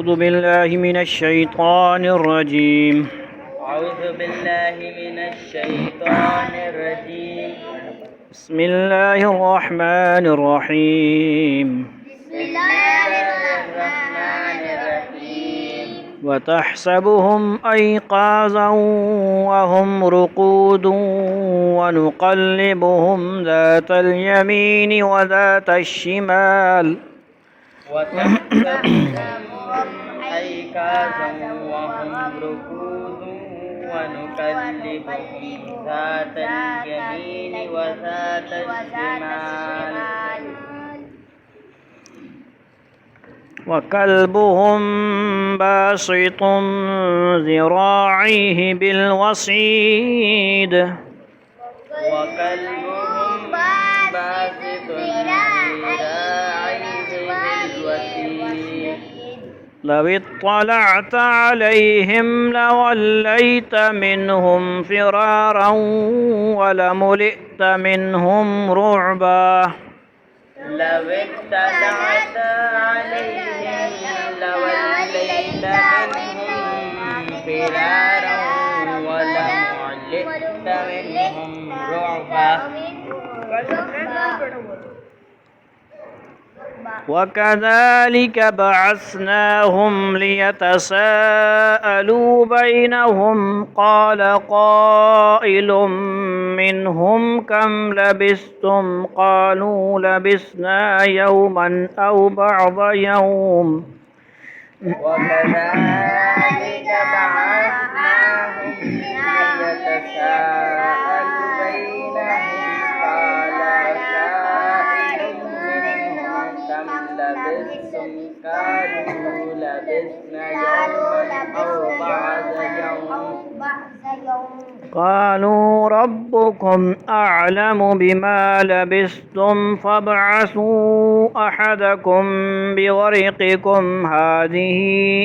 أعوذ بالله من الشيطان الرجيم. أعوذ بالله من الشيطان الرجيم. بسم الله الرحمن الرحيم. بسم الله الرحمن الرحيم. وتحسبهم أيقاظا وهم رقود ونقلبهم ذات اليمين وذات الشمال وتحسبهم أيقاظا وهم رقود ونقلبهم ذات اليمين وذات الشمال وكلبهم باسط ذراعيه بالوصيد وكلبهم باسط ذراعيه بالوصيد لو اطلعت عليهم لوليت منهم فرارا ولملئت منهم رعبا لو اطلعت عليهم لوليت منهم فرارا ولملئت منهم رعبا وكذلك بعثناهم ليتساءلوا بينهم قال قائل منهم كم لبثتم قالوا لبثنا يوما أو بعض يوم وكذلك بعثناهم ليتساءلوا بينهم قال قائل منهم كم لبثتم قالوا لبثنا يوما أو بعض يوم قالوا ربكم أعلم بما لبثتم فابعثوا أحدكم بورقكم هذه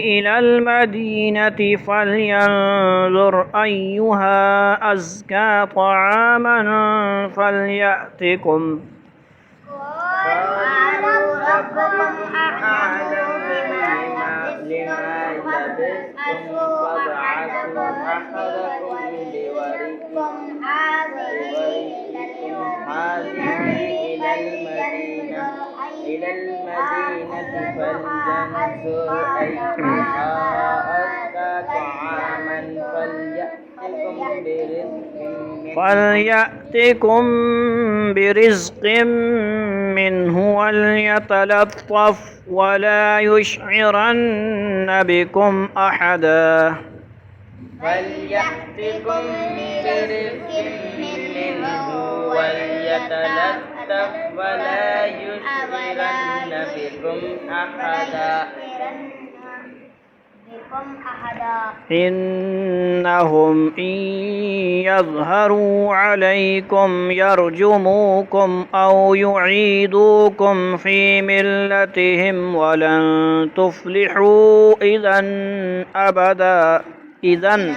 إلى المدينة فلينظر أيها أزكى طعاما فليأتكم قالوا ربكم أعلم لما لبثتم فابعثوا أحدكم بورقكم هذه إلى المدينة فلينظر أيها أزكى طعاما فليأتكم برزق منه وليتلطف ولا يشعرن بكم أحدا فليأتكم برزق منه وليتلطف ولا يشعرن بكم أحدا إنهم إن يظهروا عليكم يرجموكم أو يعيدوكم في ملتهم ولن تفلحوا إذا أبدا إذن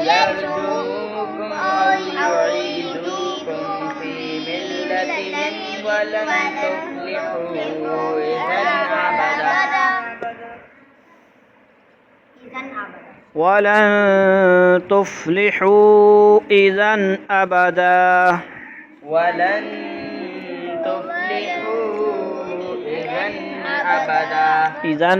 يرجوكم أو يعيدوكم في ملتهم ولن تفلحوا إذا أبدا ولن تفلحوا إذا أبدا ولن تفلحوا إذا أبدا إذن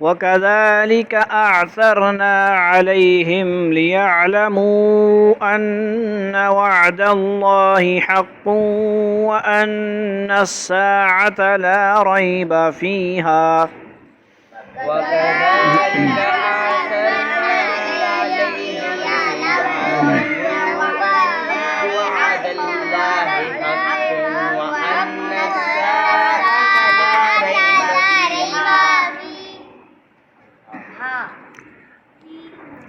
وكذلك أعثرنا عليهم ليعلموا أن وعد الله حق وأن الساعة لا ريب فيها وكذلك أعثرنا عليهم ليعلموا أن وعد الله حق وأن الساعة لا ريب فيها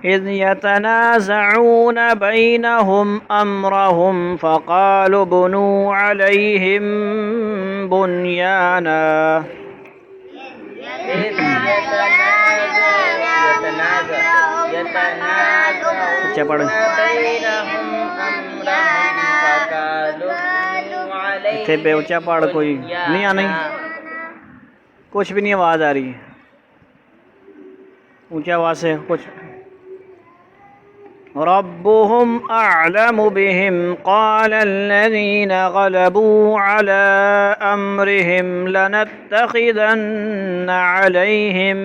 إذ يتنازعون بينهم أمرهم فقالوا بنوا عليهم بنيانا اچھا پڑھ. اتنے پہ اچھا پڑھ. کوئی نہیں آ نہیں کچھ بھی نہیں آواز آ رہی ہے اونچی آواز سے کچھ. ربهم أعلم بهم قال الذين غلبوا على أمرهم لنتخذن عليهم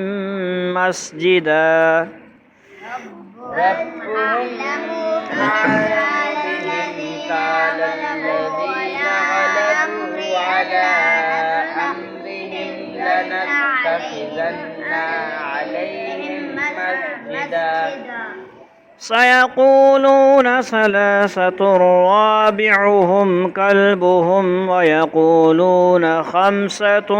مسجدا. ربهم أعلم بهم قال الذين غلبوا على أمرهم لنتخذن عليهم مسجدا. سيقولون ثلاثة رابعهم كلبهم ويقولون خمسة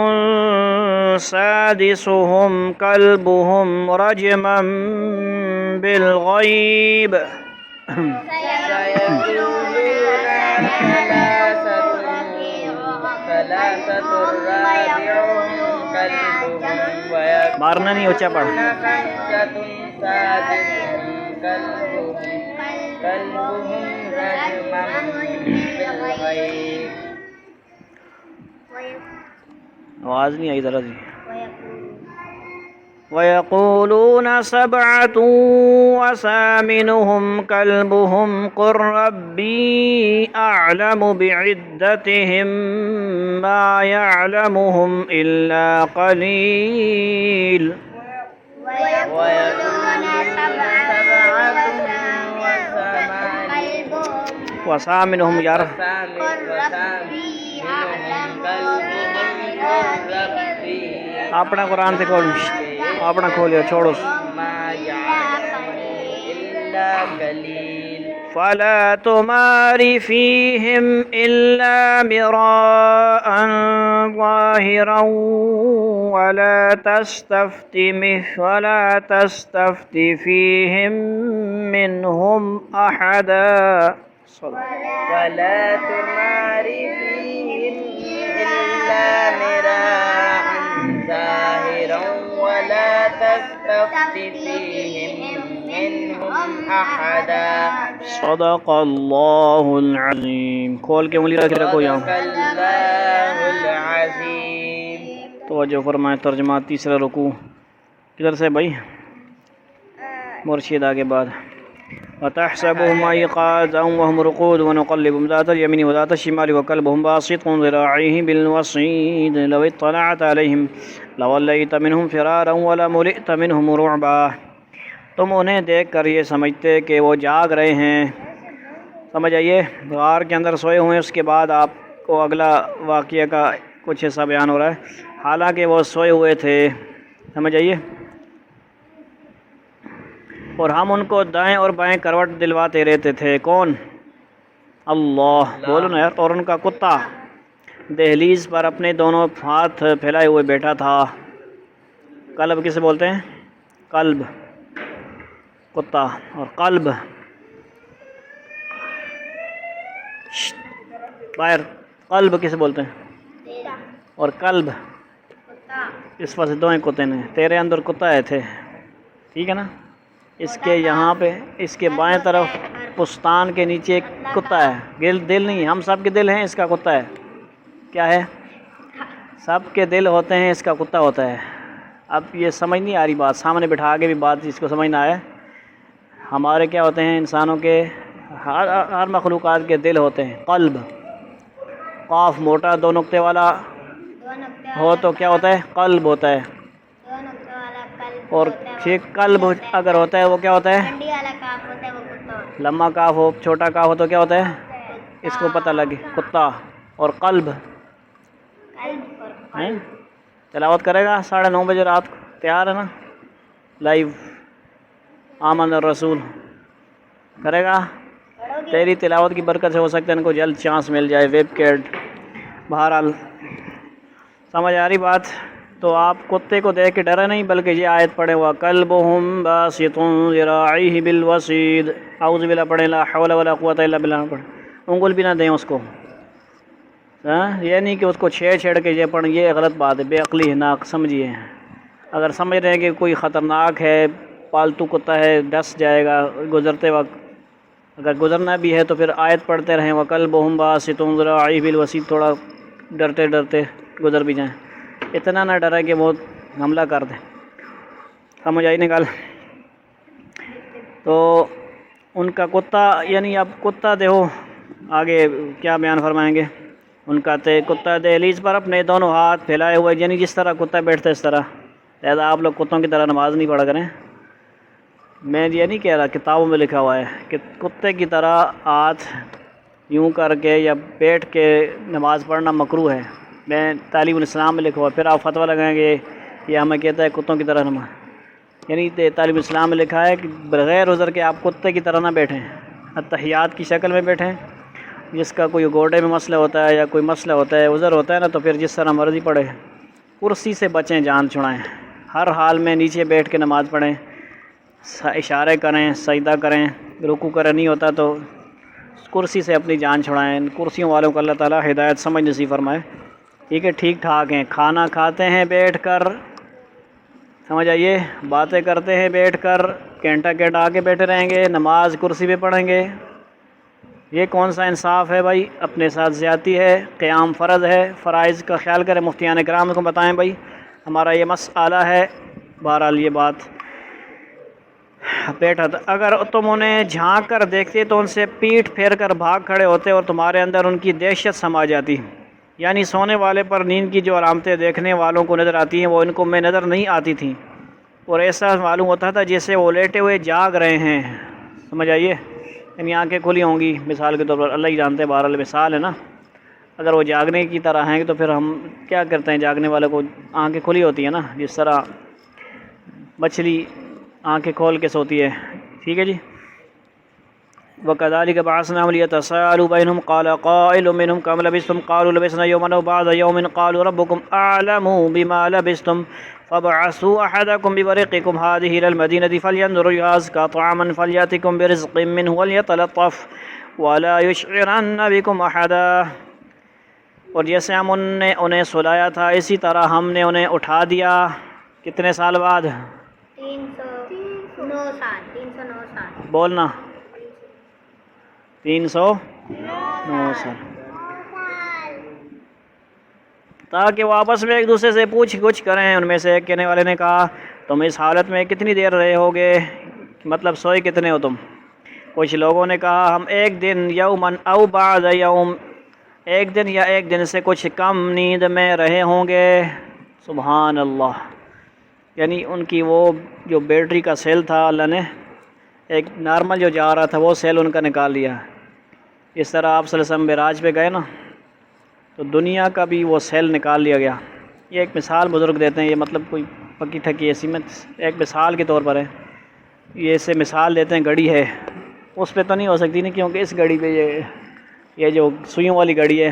سادسهم كلبهم رجما بالغيب. سيقولون ثلاثة رابعهم كلبهم مارنا نہیں اونچا پڑھ. خمسة سادسهم كلبهم رجما بالغيب. آواز نہیں آئی ذرا جی. ويقولون سبعة وثامنهم كلبهم قل ربي أعلم بعدتهم ما يعلمهم إلا قليل. ويقولون سبعة وثامنهم یار اپنا قرآن سے کھول اپنا کھولیا چھوڑو. فلا تمار فيهم إلا مراء ظاهرا ولا تستفت فيهم منهم أحدا. ولا تمار فيهم إلا مراء ظاهرا ولا تستفت فيهم منهم أحدا. صدق اللہ العظیم. کھول کے انگلی رکھ رکھو یہاں. صدق اللہ العظیم. توجہ فرمائیں. ترجمہ تیسرا رکوع کدھر سے بھائی؟ مرشد آگے بعد. وتحسبهم أيقاظا وهم رقود ونقلبهم ذات اليمين وذات الشمال وكلبهم باسط ذراعيه بالوصيد لو اطلعت عليهم لوليت منهم فرارا ولملئت منهم رعبا. تم انہیں دیکھ کر یہ سمجھتے کہ وہ جاگ رہے ہیں. سمجھ آئیے غار کے اندر سوئے ہوئے. اس کے بعد آپ کو اگلا واقعہ کا کچھ حصہ بیان ہو رہا ہے. حالانکہ وہ سوئے ہوئے تھے. سمجھ آئیے. اور ہم ان کو دائیں اور بائیں کروٹ دلواتے رہتے تھے. کون؟ اللہ. بولو نا یار. اور ان کا کتا دہلیز پر اپنے دونوں ہاتھ پھیلائے ہوئے بیٹھا تھا. قلب کسے بولتے ہیں؟ قلب کتا. اور قلب باہر. قلب کسے بولتے ہیں؟ اور قلب اس پاس دوئیں کتے نے. تیرے اندر کتا ہے تھے. ٹھیک ہے نا. اس کے یہاں پہ اس کے بائیں طرف پستان کے نیچے ایک کتا ہے. دل نہیں. ہم سب کے دل ہیں. اس کا کتا ہے. کیا ہے؟ سب کے دل ہوتے ہیں. اس کا کتا ہوتا ہے. اب یہ سمجھ نہیں آ رہی بات. سامنے بٹھا کے بھی بات اس کو سمجھنا ہے. ہمارے کیا ہوتے ہیں؟ انسانوں کے ہر مخلوقات کے دل ہوتے ہیں. قلب قاف موٹا 2 نقطے والا ہو تو کیا ہوتا ہے؟ قلب ہوتا ہے. اور پھر قلب اگر ہوتا ہے وہ کیا ہوتا ہے؟ لمبا کاف ہو چھوٹا کاف ہو تو کیا ہوتا ہے؟ اس کو پتہ لگے. کتا اور قلب. تلاوت کرے گا 9:30 بجے رات کو. تیار ہے نا؟ لائیو آمن الرسول کرے گا. تیری تلاوت کی برکت سے ہو سکتا ہے ان کو جلد چانس مل جائے. ویب کیٹ. بہرحال سمجھ آ رہی بات؟ تو آپ کتے کو دیکھ کے ڈرے نہیں بلکہ یہ آیت پڑھے ہوا کلبہم باسط ذراعیہ بالوصید. اعوذ باللہ پڑھیں. لا حول ولا قوۃ الا باللہ پڑھیں. انگل بھی نہ دیں اس کو. یہ نہیں کہ اس کو چھیڑ کے یہ پڑھیں. یہ غلط بات ہے. بے عقلی ہے. نہ سمجھیے. اگر سمجھ رہے ہیں کہ کوئی خطرناک ہے، پالتو کتا ہے، ڈس جائے گا گزرتے وقت، اگر گزرنا بھی ہے تو پھر آیت پڑھتے رہیں وَقَلْبُهُمْ بَاسِطٌ ذِرَاعَيْهِ بِالْوَسِيطِ، تھوڑا ڈرتے ڈرتے گزر بھی جائیں، اتنا نہ ڈریں کہ وہ حملہ کر دیں۔ سمجھ آئی نکال؟ تو ان کا کتا، یعنی اب کتا دیکھو آگے کیا بیان فرمائیں گے، ان کا کتا دہلیز پر اپنے دونوں ہاتھ پھیلائے ہوئے، یعنی جس طرح کتا بیٹھتے اس طرح، لہذا آپ لوگ کتوں کی طرح نماز نہیں پڑھا کریں۔ میں یہ نہیں کہہ رہا، کتابوں میں لکھا ہوا ہے کہ کتے کی طرح ہاتھ یوں کر کے یا بیٹھ کے نماز پڑھنا مکروہ ہے، میں تعلیم الاسلام میں لکھا ہوا ہے۔ پھر آپ فتویٰ لگائیں گے یہ ہمیں کہتا ہے کتوں کی طرح نماز، یعنی تعلیم الاسلام میں لکھا ہے کہ بغیر عذر کے آپ کتے کی طرح نہ بیٹھیں، اتحیات کی شکل میں بیٹھیں۔ جس کا کوئی گوڑے میں مسئلہ ہوتا ہے یا کوئی مسئلہ ہوتا ہے، عذر ہوتا ہے نا، تو پھر جس طرح مرضی پڑھے۔ کرسی سے بچیں، جان چھڑائیں، ہر حال میں نیچے بیٹھ کے نماز پڑھیں، اشارے کریں، سجدہ کریں، رکوع کریں، نہیں ہوتا تو کرسی سے اپنی جان چھڑائیں۔ کرسیوں والوں کو اللہ تعالیٰ ہدایت سمجھ نصیب فرمائے۔ ٹھیک ہے، ٹھیک ٹھاک ہیں، کھانا کھاتے ہیں بیٹھ کر، سمجھ آئیے، باتیں کرتے ہیں بیٹھ کر، گھنٹہ گھنٹہ آگے بیٹھے رہیں گے، نماز کرسی پہ پڑھیں گے، یہ کون سا انصاف ہے بھائی؟ اپنے ساتھ زیادتی ہے۔ قیام فرض ہے، فرائض کا خیال کریں، مفتیان کرام کو بتائیں بھائی ہمارا یہ مسئلہ ہے۔ بہرحال یہ بات بیٹھا تھا، اگر تم انہیں جھانک کر دیکھتے تو ان سے پیٹھ پھیر کر بھاگ کھڑے ہوتے اور تمہارے اندر ان کی دہشت سما جاتی، یعنی سونے والے پر نیند کی جو علامتیں دیکھنے والوں کو نظر آتی ہیں وہ ان کو میں نظر نہیں آتی تھیں، اور ایسا معلوم ہوتا تھا جیسے وہ لیٹے ہوئے جاگ رہے ہیں۔ سمجھ آئیے، یعنی آنکھیں کھلی ہوں گی مثال کے طور پر، اللہ ہی جانتے ہیں، بہرحال مثال ہے نا، اگر وہ جاگنے کی طرح ہیں تو پھر ہم کیا کرتے ہیں؟ جاگنے والے کو آنکھیں کھلی ہوتی ہیں نا، جس طرح مچھلی آنکھیں کھول کے سوتی ہے۔ ٹھیک ہے جی۔ وَكَذَلِكَ بَعَثْنَاهُمْ لِيَتَسَاءَلُوا بَيْنَهُمْ قَالَ قَائِلٌ مِّنْهُمْ كَمْ لَبِثْتُمْ قَالُوا لَبِثْنَا يَوْمًا أَوْ بَعْضَ يَوْمٍ قَالُوا رَبُّكُمْ أَعْلَمُ بِمَا لَبِثْتُمْ فَابْعَثُوا أَحَدَكُمْ بِوَرِقِكُمْ هَٰذِهِ إِلَى الْمَدِينَةِ فَلْيَنظُرْ أَيُّهَا أَزْكَىٰ طَعَامًا فَلْيَأْتِكُمْ بِرِزْقٍ مِّنْهُ وَلْيَتَلَطَّفْ وَلَا يُشْعِرَنَّ بِكُمْ أَحَدًا۔ اور جیسے ہم نے انہیں سلایا تھا اسی طرح ہم نے انہیں اٹھا دیا۔ کتنے سال بعد؟ 309 سال۔ بولنا، 309 سال، تاکہ وہ آپس میں ایک دوسرے سے پوچھ گچھ کریں۔ ان میں سے ایک کہنے والے نے کہا تم اس حالت میں کتنی دیر رہے ہوگے، مطلب سوئے کتنے ہو تم؟ کچھ لوگوں نے کہا ہم ایک دن، یومن او بعض یوم، ایک دن یا ایک دن سے کچھ کم نیند میں رہے ہوں گے۔ سبحان اللہ، یعنی ان کی وہ جو بیٹری کا سیل تھا اللہ نے ایک نارمل جو جا رہا تھا وہ سیل ان کا نکال لیا۔ اس طرح آپ صلی اللہ علیہ وسلم معراج پہ گئے نا تو دنیا کا بھی وہ سیل نکال لیا گیا۔ یہ ایک مثال بزرگ دیتے ہیں، یہ مطلب کوئی پکی ٹھکی ایسی میں ایک مثال کے طور پر ہے، یہ اسے مثال دیتے ہیں گھڑی ہے، اس پہ تو نہیں ہو سکتی نا، کیونکہ اس گھڑی پہ یہ جو سوئیوں والی گھڑی ہے،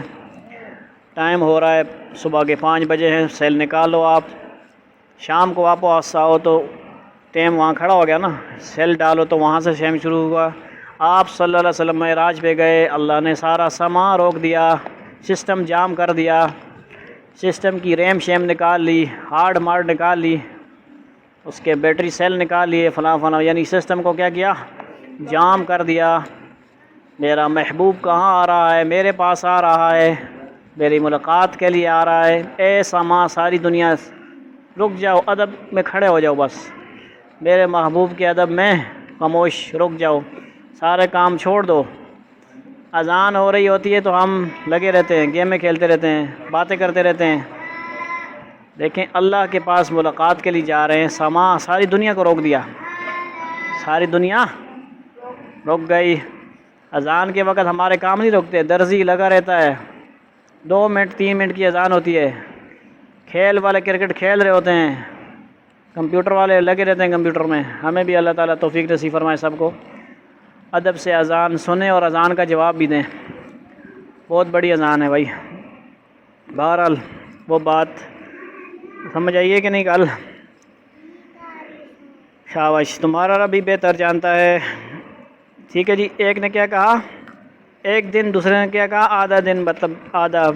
ٹائم ہو رہا ہے صبح کے 5 بجے ہیں، سیل نکال لو آپ، شام کو واپس آؤ تو ٹائم وہاں کھڑا ہو گیا نا، سیل ڈالو تو وہاں سے شام شروع ہوا۔ آپ صلی اللہ علیہ وسلم معراج پہ گئے، اللہ نے سارا سما روک دیا، سسٹم جام کر دیا، سسٹم کی ریم شیم نکال لی، ہارڈ مارڈ نکال لی، اس کے بیٹری سیل نکال لیے، فلاں فلاں، یعنی سسٹم کو کیا کیا؟ جام کر دیا۔ میرا محبوب کہاں آ رہا ہے؟ میرے پاس آ رہا ہے، میری ملاقات کے لیے آ رہا ہے۔ اے سما، ساری دنیا رک جاؤ، ادب میں کھڑے ہو جاؤ، بس میرے محبوب کے ادب میں خاموش رک جاؤ، سارے کام چھوڑ دو۔ اذان ہو رہی ہوتی ہے تو ہم لگے رہتے ہیں، گیمیں کھیلتے رہتے ہیں، باتیں کرتے رہتے ہیں۔ دیکھیں اللہ کے پاس ملاقات کے لیے جا رہے ہیں، سما ساری دنیا کو روک دیا، ساری دنیا رک گئی۔ اذان کے وقت ہمارے کام نہیں رکتے، درزی لگا رہتا ہے، 2 منٹ 3 منٹ کی اذان ہوتی ہے، کھیل والے کرکٹ کھیل رہے ہوتے ہیں، کمپیوٹر والے لگے رہتے ہیں کمپیوٹر میں۔ ہمیں بھی اللہ تعالیٰ توفیق نصیب فرمائے سب کو، ادب سے اذان سنیں اور اذان کا جواب بھی دیں، بہت بڑی اذان ہے بھائی۔ بہرحال وہ بات سمجھ آئیے کہ نہیں؟ کل شاباش، تمہارا رب بھی بہتر جانتا ہے۔ ٹھیک ہے جی۔ ایک نے کیا کہا؟ ایک دن، دوسرے نے کیا کہا؟ آدھا دن، مطلب آدھا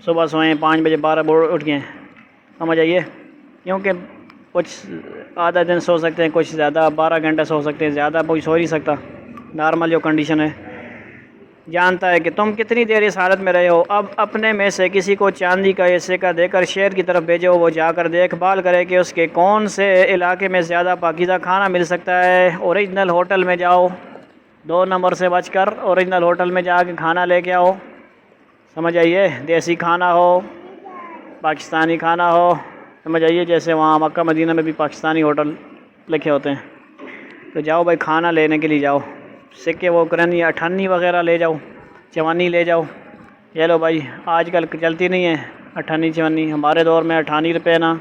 صبح سوئیں 5 بجے 12 بجے اٹھ گئے، سمجھ آئیے، کیونکہ کچھ آدھا دن سو سکتے ہیں، کچھ زیادہ 12 گھنٹے سو سکتے ہیں، زیادہ کوئی سو ہی نہیں سکتا، نارمل جو کنڈیشن ہے۔ جانتا ہے کہ تم کتنی دیر اس حالت میں رہے ہو، اب اپنے میں سے کسی کو چاندی کا یا سکہ دے کر شہر کی طرف بھیجو، وہ جا کر دیکھ بھال کرے کہ اس کے کون سے علاقے میں زیادہ پاکیزہ کھانا مل سکتا ہے۔ اوریجنل ہوٹل میں جاؤ، 2 نمبر سے بچ کر اوریجنل ہوٹل میں جا کے کھانا لے کے آؤ، سمجھ آئیے، دیسی کھانا ہو، پاکستانی کھانا ہو، سمجھ آئیے، جیسے وہاں مکہ مدینہ میں بھی پاکستانی ہوٹل لکھے ہوتے ہیں، تو جاؤ بھائی کھانا لینے کے لیے جاؤ، سکے وہ کرنی 98 وغیرہ لے جاؤ، 54 لے جاؤ، یہ لو بھائی، آج کل چلتی نہیں ہے 98 54، ہمارے دور میں 98 روپے نا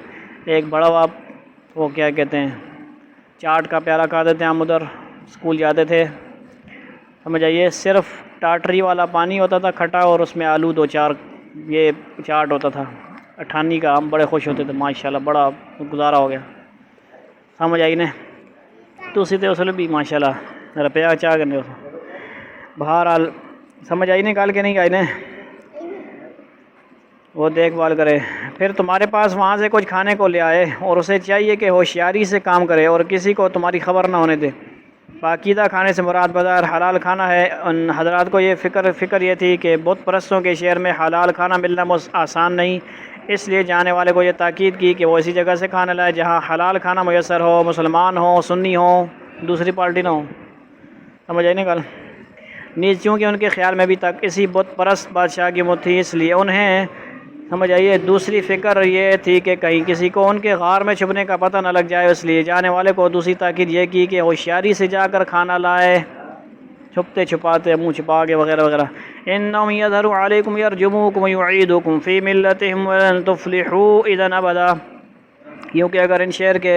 ایک بڑا وہ کیا کہتے ہیں چاٹ کا پیارا کھاتے تھے ہم، ادھر اسکول جاتے تھے، سمجھ آئیے، صرف ٹاٹری والا پانی ہوتا تھا کھٹا، اور اس میں آلو 2-4 یہ چاٹ ہوتا تھا 98 کا، ہم بڑے خوش ہوتے تھے، ماشاءاللہ بڑا گزارا ہو گیا، سمجھ آئی نے، تو اسی تے اس بھی ماشاءاللہ روپیہ چاہ کرنے ہو، بہرحال سمجھ آئی نے کال کے نہیں آئی نے، وہ دیکھ بھال کرے، پھر تمہارے پاس وہاں سے کچھ کھانے کو لے آئے، اور اسے چاہیے کہ ہوشیاری سے کام کرے اور کسی کو تمہاری خبر نہ ہونے دے۔ پاکیزہ کھانے سے مراد بظاہر حلال کھانا ہے۔ ان حضرات کو یہ فکر یہ تھی کہ بت پرستوں کے شہر میں حلال کھانا ملنا آسان نہیں، اس لیے جانے والے کو یہ تاکید کی کہ وہ اسی جگہ سے کھانا لائے جہاں حلال کھانا میسر ہو، مسلمان ہوں، سنی ہوں، دوسری پارٹی نہ ہو، سمجھ آئی نہیں گل؟ نیز چونکہ ان کے خیال میں بھی تک اسی بت پرست بادشاہ کی مت تھی، اس لیے انہیں سمجھ آئیے دوسری فکر یہ تھی کہ کہیں کسی کو ان کے غار میں چھپنے کا پتہ نہ لگ جائے، اس لیے جانے والے کو دوسری تاکید یہ کی کہ ہوشیاری سے جا کر کھانا لائے، چھپتے چھپاتے، منہ چھپا کے وغیرہ وغیرہ۔ انہم یظہروا علیکم یرجموکم ویعیدکم فی ملتہم ولن تفلحوا اذا ابدا، کیونکہ اگر ان شہر کے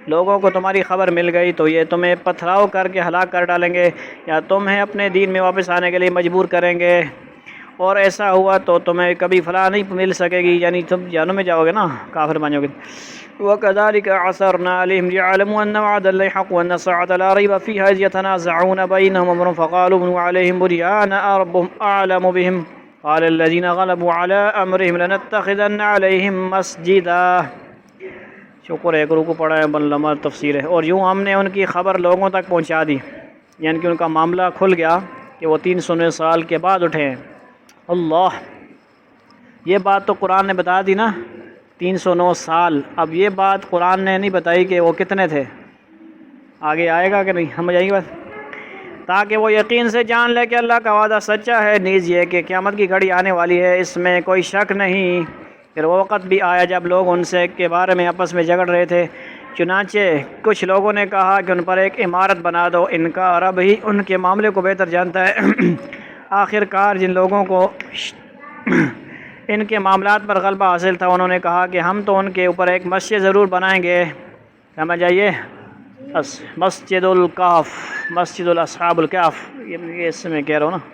لوگوں کو تمہاری خبر مل گئی تو یہ تمہیں پتھراؤ کر کے ہلاک کر ڈالیں گے یا تمہیں اپنے دین میں واپس آنے کے لیے مجبور کریں گے، اور ایسا ہوا تو تمہیں کبھی فلاح نہیں مل سکے گی، یعنی تم جہنم میں جاؤ گے نا، کافر بن جاؤ گے۔ وَكَذَلِكَ عَثَرْنَا عَلَيْهِمْ لِيَعْلَمُوا أَنَّ وَعْدَ اللَّهِ حَقٌّ وَأَنَّ السَّاعَةَ لَا رَيْبَ فِيهَا إِذْ يَتَنَازَعُونَ بَيْنَهُمْ أَمْرَهُمْ فَقَالُوا ابْنُوا عَلَيْهِمْ بُنْيَانًا رَبُّهُمْ أَعْلَمُ بِهِمْ قَالَ الَّذِينَ غَلَبُوا عَلَىٰ أَمْرِهِمْ لَنَتَّخِذَنَّ عَلَيْهِمْ مَسْجِدًا۔ شکر ہے، ایک رکوع پڑھا ہے، لمبا تفسیر ہے۔ اور یوں ہم نے ان کی خبر لوگوں تک پہنچا دی، یعنی کہ ان کا معاملہ کھل گیا کہ وہ 309 سال کے بعد اٹھے ہیں۔ اللہ، یہ بات تو قرآن نے بتا دی نا، 309 سال، اب یہ بات قرآن نے نہیں بتائی کہ وہ کتنے تھے، آگے آئے گا کہ نہیں، سمجھ آئے گی بات، تاکہ وہ یقین سے جان لے کہ اللہ کا وعدہ سچا ہے، نیز یہ کہ قیامت کی گھڑی آنے والی ہے، اس میں کوئی شک نہیں۔ پھر وہ وقت بھی آیا جب لوگ ان سے کے بارے میں آپس میں جھگڑ رہے تھے، چنانچہ کچھ لوگوں نے کہا کہ ان پر ایک عمارت بنا دو، ان کا رب ہی ان کے معاملے کو بہتر جانتا ہے۔ آخر کار جن لوگوں کو ان کے معاملات پر غلبہ حاصل تھا، انہوں نے کہا کہ ہم تو ان کے اوپر ایک مسجد ضرور بنائیں گے، سمجھ آئیے، مسجد الکاف، مسجد الاصحاب الکاف، یہ اس میں کہہ رہا ہوں نا،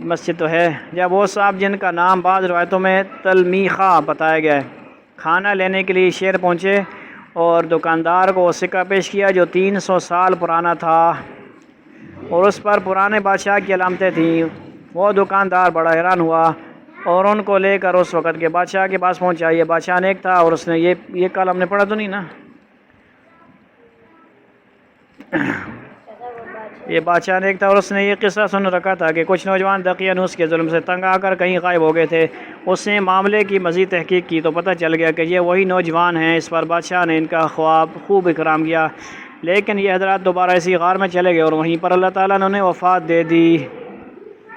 مسجد تو ہے۔ جب وہ صاحب جن کا نام بعض روایتوں میں تلمیخہ بتایا گیا ہے، کھانا لینے کے لیے شہر پہنچے اور دکاندار کو وہ سکہ پیش کیا جو 300 سال پرانا تھا اور اس پر پرانے بادشاہ کی علامتیں تھیں۔ وہ دکاندار بڑا حیران ہوا اور ان کو لے کر اس وقت کے بادشاہ کے پاس پہنچا۔ یہ بادشاہ نیک تھا اور اس نے یہ کل ہم نے پڑھا تو نہیں نا، یہ بادشاہ نیک تھا اور اس نے یہ قصہ سن رکھا تھا کہ کچھ نوجوان دقیانوس کے ظلم سے تنگ آ کر کہیں غائب ہو گئے تھے۔ اس نے معاملے کی مزید تحقیق کی تو پتہ چل گیا کہ یہ وہی نوجوان ہیں۔ اس پر بادشاہ نے ان کا خوب اکرام کیا، لیکن یہ حضرات دوبارہ اسی غار میں چلے گئے اور وہیں پر اللہ تعالیٰ نے انہیں وفات دے دی۔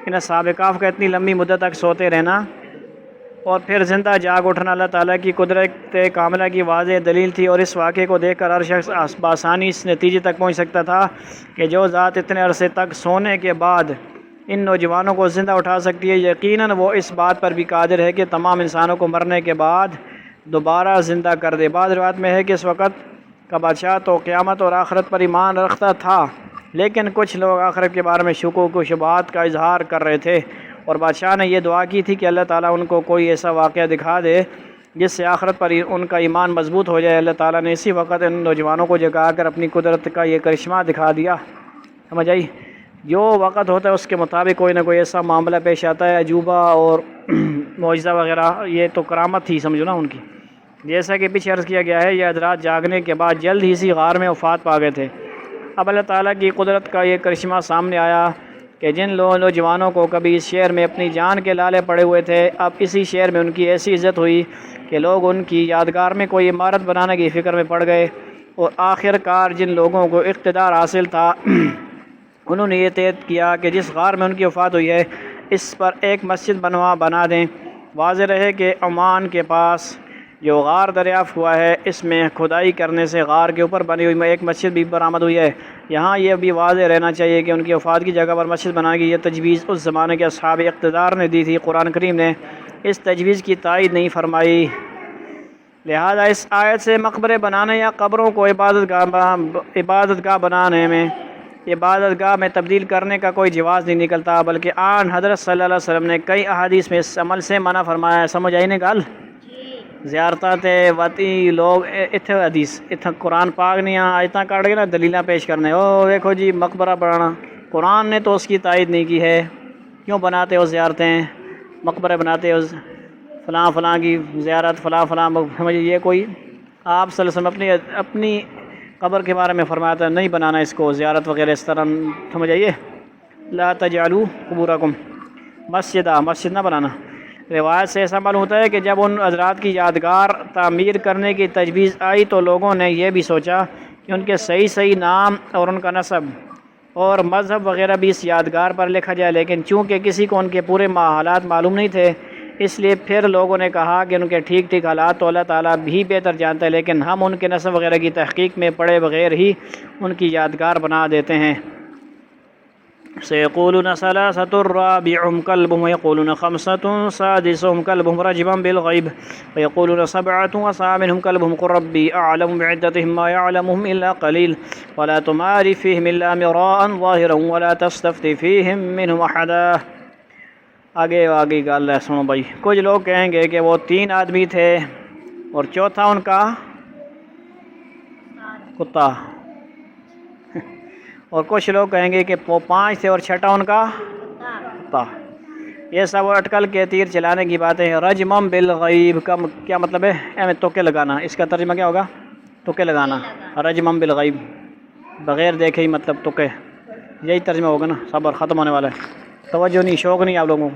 ان اصحاب کہف کا اتنی لمبی مدت تک سوتے رہنا اور پھر زندہ جاگ اٹھنا اللہ تعالیٰ کی قدرت کاملہ کی واضح دلیل تھی، اور اس واقعے کو دیکھ کر ہر شخص بآسانی اس نتیجے تک پہنچ سکتا تھا کہ جو ذات اتنے عرصے تک سونے کے بعد ان نوجوانوں کو زندہ اٹھا سکتی ہے، یقیناً وہ اس بات پر بھی قادر ہے کہ تمام انسانوں کو مرنے کے بعد دوبارہ زندہ کر دے۔ بعض روایت میں ہے کہ اس وقت کا بادشاہ تو قیامت اور آخرت پر ایمان رکھتا تھا، لیکن کچھ لوگ آخرت کے بارے میں شکوک و شبہات کا اظہار کر رہے تھے، اور بادشاہ نے یہ دعا کی تھی کہ اللہ تعالیٰ ان کو کوئی ایسا واقعہ دکھا دے جس سے آخرت پر ان کا ایمان مضبوط ہو جائے۔ اللہ تعالیٰ نے اسی وقت ان نوجوانوں کو جگا کر اپنی قدرت کا یہ کرشمہ دکھا دیا، سمجھ آئی؟ جو وقت ہوتا ہے اس کے مطابق کوئی نہ کوئی ایسا معاملہ پیش آتا ہے، عجوبہ اور معجزہ وغیرہ، یہ تو کرامت تھی سمجھو نا ان کی۔ جیسا کہ پیچھے عرض کیا گیا ہے یہ حضرات جاگنے کے بعد جلد ہی اسی غار میں وفات پا گئے تھے۔ اب اللہ تعالیٰ کی قدرت کا یہ کرشمہ سامنے آیا کہ جن نوجوانوں کو کبھی اس شہر میں اپنی جان کے لالے پڑے ہوئے تھے، اب اسی شہر میں ان کی ایسی عزت ہوئی کہ لوگ ان کی یادگار میں کوئی عمارت بنانے کی فکر میں پڑ گئے، اور آخر کار جن لوگوں کو اقتدار حاصل تھا انہوں نے یہ طے کیا کہ جس غار میں ان کی وفات ہوئی ہے اس پر ایک مسجد بنا دیں۔ واضح رہے کہ عمان کے پاس جو غار دریافت ہوا ہے اس میں کھدائی کرنے سے غار کے اوپر بنی ہوئی ایک مسجد بھی برآمد ہوئی ہے۔ یہاں یہ بھی واضح رہنا چاہیے کہ ان کی وفات کی جگہ پر مسجد بنانے کی یہ تجویز اس زمانے کے اصحاب اقتدار نے دی تھی۔ قرآن کریم نے اس تجویز کی تائید نہیں فرمائی، لہذا اس آیت سے مقبرے بنانے یا قبروں کو عبادت گاہ بنانے میں عبادت گاہ میں تبدیل کرنے کا کوئی جواز نہیں نکلتا، بلکہ آن حضرت صلی اللہ علیہ وسلم نے کئی احادیث میں اس عمل سے منع فرمایا ہے۔ سمجھ آئی نا گل؟ زیارتاں تے وتی لوگ اتنے حدیث اتنا قرآن پاک نہیں آیتاں کاٹ کے نا دلیلاں پیش کرنے، او دیکھو جی مقبرہ بنانا، قرآن نے تو اس کی تائید نہیں کی ہے، کیوں بناتے ہو زیارتیں، مقبرے بناتے ہو، فلاں فلاں کی زیارت فلاں فلاں، سمجھے یہ کوئی آپ صلی اللہ علیہ وسلم اپنی قبر کے بارے میں فرمایا تھا نہیں بنانا اس کو زیارت وغیرہ اس طرح، سمجھ آئیے، لا تجعلوا قبورکم مسجدہ، مسجد نہ بنانا۔ روایت سے ایسا معلوم ہوتا ہے کہ جب ان حضرات کی یادگار تعمیر کرنے کی تجویز آئی تو لوگوں نے یہ بھی سوچا کہ ان کے صحیح نام اور ان کا نسب اور مذہب وغیرہ بھی اس یادگار پر لکھا جائے، لیکن چونکہ کسی کو ان کے پورے حالات معلوم نہیں تھے اس لیے پھر لوگوں نے کہا کہ ان کے ٹھیک حالات تو اللہ تعالیٰ بھی بہتر جانتا ہے، لیکن ہم ان کے نسب وغیرہ کی تحقیق میں پڑے بغیر ہی ان کی یادگار بنا دیتے ہیں۔ سيقولون ثلاثة رابعهم كلبهم ويقولون خمسة سادسهم كلبهم رجما بالغيب ويقولون سبعة وثامنهم كلبهم قل ربي أعلم بعدتهم ما يعلمهم إلا قليل ولا تمار فيهم إلا مراء ظاهرا ولا تستفت فيهم منهم أحدا۔ آگے گل ہے، سنو بھائی، کچھ لوگ کہیں گے کہ وہ 3 آدمی تھے اور چوتھا ان کا کتا، اور کچھ لوگ کہیں گے کہ وہ 5 تھے اور چھٹا ان کا کتا۔ یہ سب اٹکل کے تیر چلانے کی باتیں ہیں۔ رجمم بالغیب کا کیا مطلب ہے؟ میں تکے لگانا، اس کا ترجمہ کیا ہوگا؟ تکے لگانا، رجمم بالغیب، بغیر دیکھے ہی مطلب تکے، یہی ترجمہ ہوگا نا، صبر ختم ہونے والا ہے، توجہ نہیں، شوق نہیں آپ لوگوں کو۔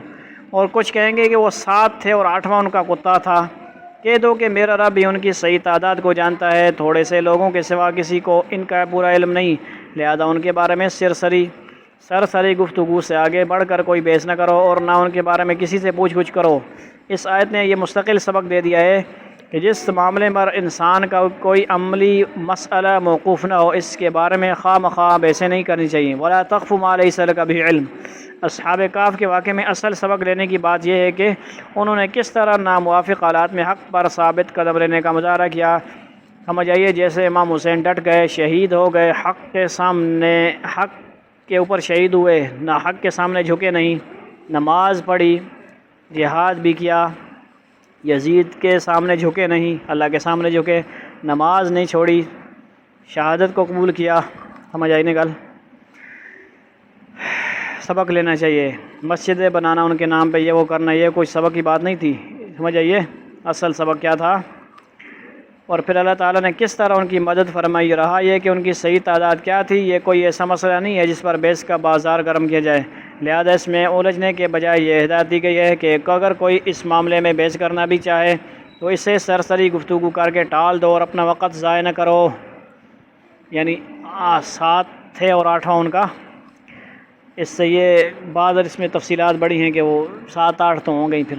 اور کچھ کہیں گے کہ وہ 7 تھے اور 8واں ان کا کتا تھا۔ کہہ دو کہ میرا رب ہی ان کی صحیح تعداد کو جانتا ہے، تھوڑے سے لوگوں کے سوا کسی کو ان کا پورا علم نہیں، لہذا ان کے بارے میں سرسری گفتگو سے آگے بڑھ کر کوئی بحث نہ کرو اور نہ ان کے بارے میں کسی سے پوچھ گچھ کرو۔ اس آیت نے یہ مستقل سبق دے دیا ہے کہ جس معاملے پر انسان کا کوئی عملی مسئلہ موقوف نہ ہو اس کے بارے میں خواہ مخواہ بحثیں نہیں کرنی چاہیے۔ وَلَا تَقْفُ مَا لَيْسَ لَكَ بِهِ عِلْمٌ۔ اصحاب کہف کے واقعے میں اصل سبق لینے کی بات یہ ہے کہ انہوں نے کس طرح ناموافق حالات میں حق پر ثابت قدم رہنے کا مظاہرہ کیا۔ سمجھ آئیے، جیسے امام حسین ڈٹ گئے، شہید ہو گئے، حق کے سامنے، حق کے اوپر شہید ہوئے، نہ حق کے سامنے جھکے نہیں، نماز پڑھی، جہاد بھی کیا، یزید کے سامنے جھکے نہیں، اللہ کے سامنے جھکے، نماز نہیں چھوڑی، شہادت کو قبول کیا۔ سمجھ آئی نا گل؟ سبق لینا چاہیے، مسجدیں بنانا ان کے نام پہ، یہ وہ کرنا، یہ کوئی سبق کی بات نہیں تھی۔ سمجھ آئیے اصل سبق کیا تھا، اور پھر اللہ تعالیٰ نے کس طرح ان کی مدد فرمائی۔ رہا یہ کہ ان کی صحیح تعداد کیا تھی، یہ کوئی ایسا مسئلہ نہیں ہے جس پر بحث کا بازار گرم کیا جائے، لہذا اس میں الجھنے کے بجائے یہ ہدایت دی گئی ہے کہ اگر کوئی اس معاملے میں بحث کرنا بھی چاہے تو اسے سرسری گفتگو کر کے ٹال دو اور اپنا وقت ضائع نہ کرو۔ یعنی 7 تھے اور 8واں ان کا، اس سے یہ بعض اس میں تفصیلات بڑی ہیں کہ وہ 7-8 تو ہوں گئی، پھر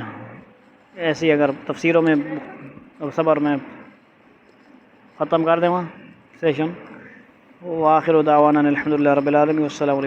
ایسی اگر تفسیروں میں صبر میں ختم کر دیں وہاں سیشن۔ وآخر دعوانا الحمدللہ رب العالمین، والسلام علیکم۔